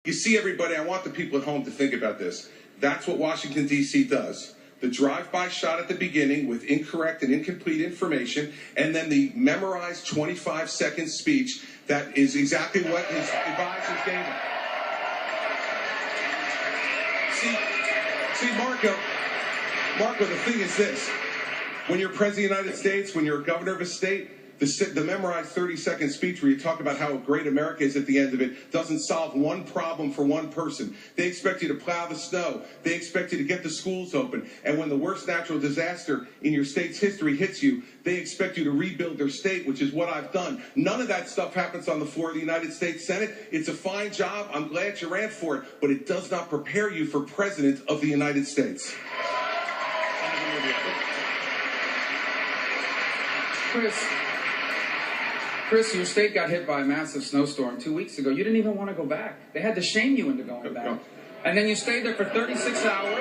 You see, everybody, I want the people at home to think about this. That's what Washington, D.C. does. The drive-by shot at the beginning with incorrect and incomplete information, and then the memorized 25-second speech that is exactly what his advisors gave him. See, Marco, the thing is this. When you're president of the United States, when you're a governor of a state, the memorized 30-second speech where you talk about how great America is at the end of it doesn't solve one problem for one person. They expect you to plow the snow. They expect you to get the schools open. And when the worst natural disaster in your state's history hits you, they expect you to rebuild their state, which is what I've done. None of that stuff happens on the floor of the United States Senate. It's a fine job. I'm glad you ran for it. But it does not prepare you for president of the United States. Chris, your state got hit by a massive snowstorm 2 weeks ago. You didn't even want to go back. They had to shame you into going back. And then you stayed there for 36 hours,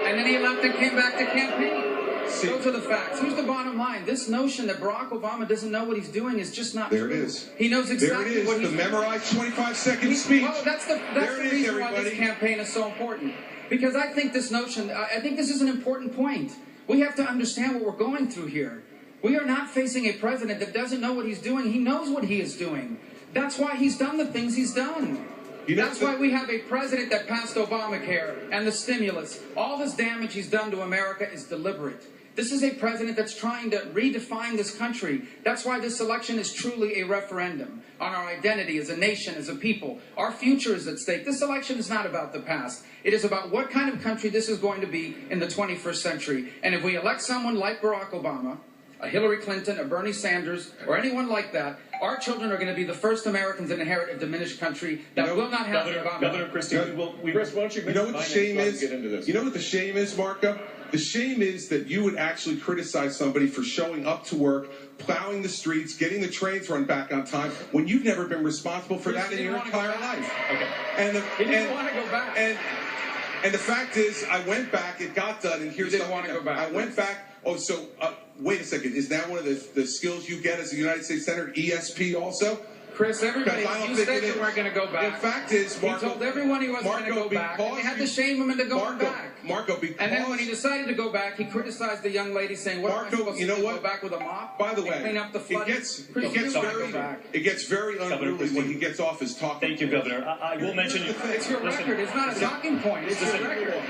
and then he left and came back to campaign. Those are the facts. Here's the bottom line. This notion that Barack Obama doesn't know what he's doing is just not true. There it is. He knows exactly what he's doing. The memorized 25-second speech. Well, that's the reason why this campaign is so important. Because I think this notion, I think this is an important point. We have to understand what we're going through here. We are not facing a president that doesn't know what he's doing. He knows what he is doing. That's why he's done the things he's done. That's why we have a president that passed Obamacare and the stimulus. All this damage he's done to America is deliberate. This is a president that's trying to redefine this country. That's why this election is truly a referendum on our identity as a nation, as a people. Our future is at stake. This election is not about the past. It is about what kind of country this is going to be in the 21st century. And if we elect someone like Barack Obama, a Hillary Clinton, a Bernie Sanders, or anyone like that, our children are going to be the first Americans to inherit a diminished country that will not have Governor Christie, Chris, why don't you know what the shame is? Get into this. You know what the shame is, Marco? The shame is that you would actually criticize somebody for showing up to work, plowing the streets, getting the trains run back on time, when you've never been responsible for that in your entire life. Okay. He didn't want to go back. And the fact is, I went back, it got done, and here's didn't want to go back. I went back. Oh, so wait a second. Is that one of the skills you get as a United States Senator? ESP also? Chris, everybody, you said you weren't going to go back. The fact is, Marco, he told everyone he wasn't going to go back. And they had to shame him into going back. And then when he decided to go back, he criticized the young lady, saying, "What am I supposed to do? Go back with a mop? By the way, clean up the flood?" It gets very unruly when he gets off his talking. Thank you, Governor. I will mention it's your record. It's not a talking point. It's your record.